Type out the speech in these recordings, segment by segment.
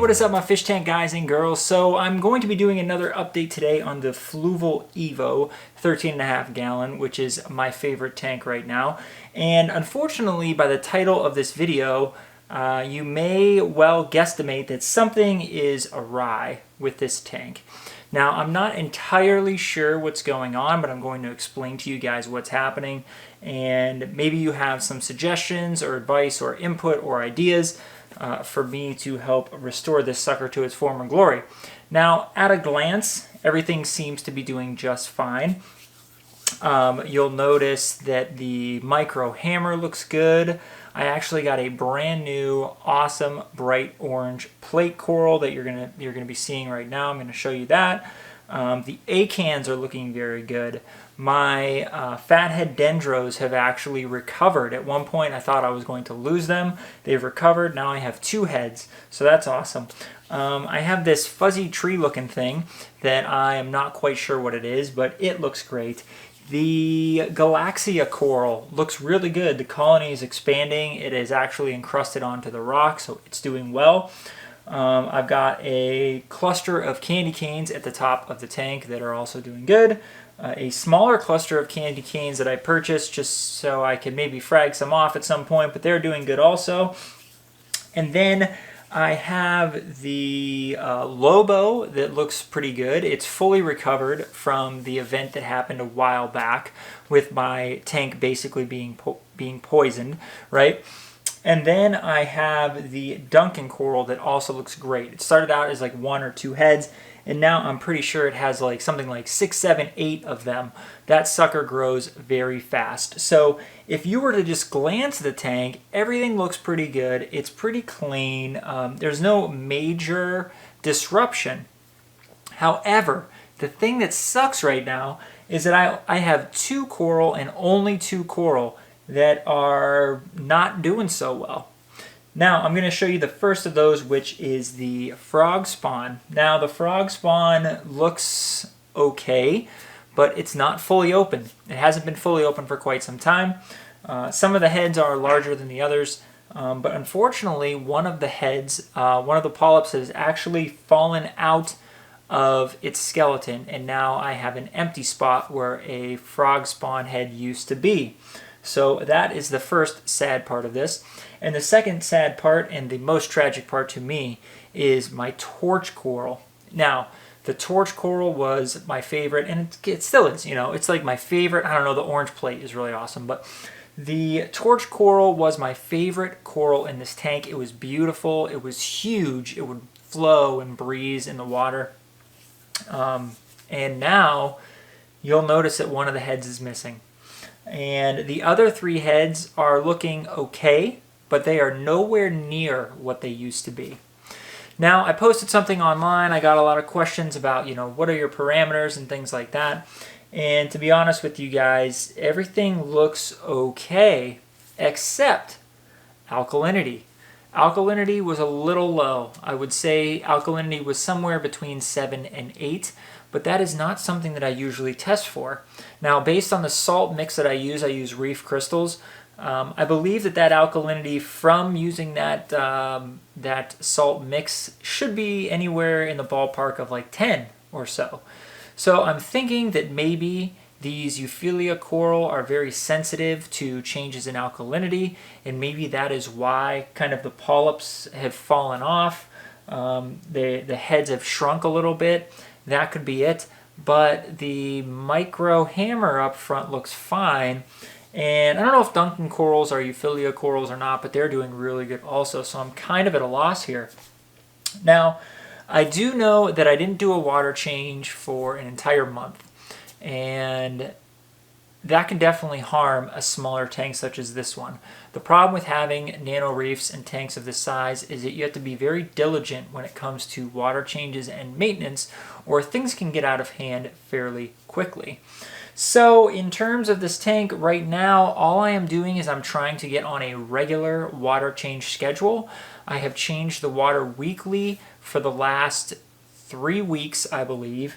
what is up my fish tank guys and girls? So I'm going to be doing another update today on the Fluval EVO 13.5 gallon, which is my favorite tank right now. And unfortunately, by the title of this video, you may well guesstimate that something is awry with this tank. Now, I'm not entirely sure what's going on, but I'm going to explain to you guys what's happening. And maybe you have some suggestions or advice or input or ideas for me to help restore this sucker to its former glory. Now, at a glance, everything seems to be doing just fine. You'll notice that the micro hammer looks good. I actually got a brand new, awesome, bright orange plate coral that you're gonna be seeing right now. I'm gonna show you that. The A-cans are looking very good. My fathead dendros have actually recovered. At one point, I thought I was going to lose them. They've recovered. Now I have two heads, so that's awesome. I have this fuzzy tree-looking thing that I am not quite sure what it is, but it looks great. The Galaxia coral looks really good. The colony is expanding. It is actually encrusted onto the rock, so it's doing well. I've got a cluster of candy canes at the top of the tank that are also doing good. A smaller cluster of candy canes that I purchased just so I could maybe frag some off at some point, but they're doing good also. And then I have the Lobo that looks pretty good. It's fully recovered from the event that happened a while back with my tank basically being poisoned, right? And then I have the Duncan coral that also looks great. It started out as like 1 or 2 heads, and now I'm pretty sure it has like something like 6, 7, 8 of them. That sucker grows very fast. So if you were to just glance at the tank, everything looks pretty good. It's pretty clean. There's no major disruption. However, the thing that sucks right now is that I have 2 coral and only 2 coral that are not doing so well. Now, I'm going to show you the first of those, which is the frog spawn. Now, the frog spawn looks okay, but it's not fully open. It hasn't been fully open for quite some time. Some of the heads are larger than the others, but unfortunately, one of the heads, one of the polyps has actually fallen out of its skeleton, and now I have an empty spot where a frog spawn head used to be. So that is the first sad part of this. And the second sad part, and the most tragic part to me, is my torch coral. Now, the torch coral was my favorite, and it still is, you know, it's like my favorite. I don't know, the orange plate is really awesome, but the torch coral was my favorite coral in this tank. It was beautiful, it was huge, it would flow and breeze in the water. And now, you'll notice that one of the heads is missing. And the other 3 heads are looking okay, but they are nowhere near what they used to be. Now, I posted something online. I got a lot of questions about, you know, what are your parameters and things like that. And to be honest with you guys, everything looks okay, except alkalinity. Alkalinity was a little low. I would say alkalinity was somewhere between 7 and 8, but that is not something that I usually test for. Now, based on the salt mix that I use reef crystals. I believe that alkalinity from using that salt mix should be anywhere in the ballpark of like 10 or so. So I'm thinking that maybe these Euphyllia coral are very sensitive to changes in alkalinity, and maybe that is why kind of the polyps have fallen off. The heads have shrunk a little bit. That could be it. But the micro hammer up front looks fine. And I don't know if Duncan corals are Euphyllia corals or not, but they're doing really good also. So I'm kind of at a loss here. Now, I do know that I didn't do a water change for an entire month. And that can definitely harm a smaller tank such as this one. The problem with having nano reefs and tanks of this size is that you have to be very diligent when it comes to water changes and maintenance, or things can get out of hand fairly quickly. So in terms of this tank right now, all I am doing is I'm trying to get on a regular water change schedule. I have changed the water weekly for the last 3 weeks, I believe,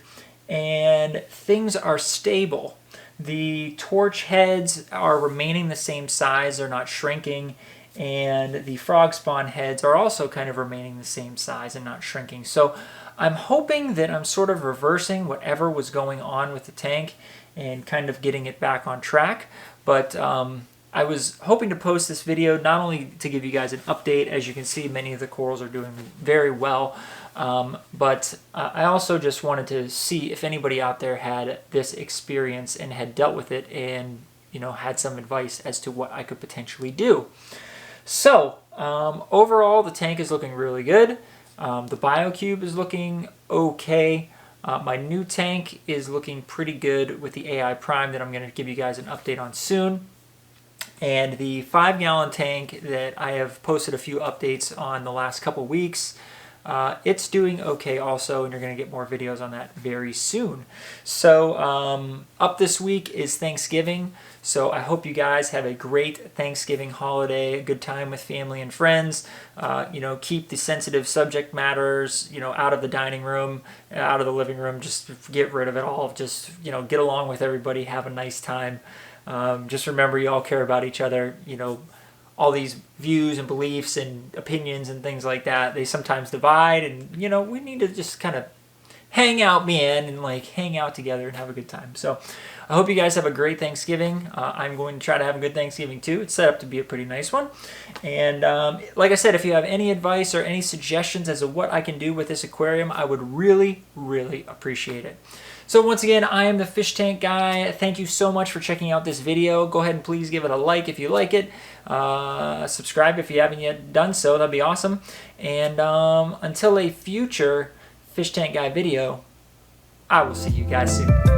and things are stable. The torch heads are remaining the same size, they're not shrinking, and the frog spawn heads are also kind of remaining the same size and not shrinking. So I'm hoping that I'm sort of reversing whatever was going on with the tank and kind of getting it back on track. But I was hoping to post this video not only to give you guys an update. As you can see, many of the corals are doing very well, but I also just wanted to see if anybody out there had this experience and had dealt with it and, you know, had some advice as to what I could potentially do. So overall, the tank is looking really good. The BioCube is looking okay. My new tank is looking pretty good with the AI Prime that I'm going to give you guys an update on soon. And the 5-gallon tank that I have posted a few updates on the last couple weeks, it's doing okay also, and you're going to get more videos on that very soon. So up this week is Thanksgiving, so I hope you guys have a great Thanksgiving holiday, a good time with family and friends. You know, keep the sensitive subject matters, you know, out of the dining room, out of the living room. Just get rid of it all. Just, you know, get along with everybody, have a nice time. Just remember, you all care about each other. You know, all these views and beliefs and opinions and things like that, they sometimes divide, and, you know, we need to just kind of hang out, man, and like hang out together and have a good time. So I hope you guys have a great Thanksgiving. I'm going to try to have a good Thanksgiving too. It's set up to be a pretty nice one. And like I said, if you have any advice or any suggestions as to what I can do with this aquarium, I would really, really appreciate it. So once again, I am the Fish Tank Guy. Thank you so much for checking out this video. Go ahead and please give it a like if you like it. Subscribe if you haven't yet done so. That'd be awesome. And until a future Fish Tank Guy video, I will see you guys soon.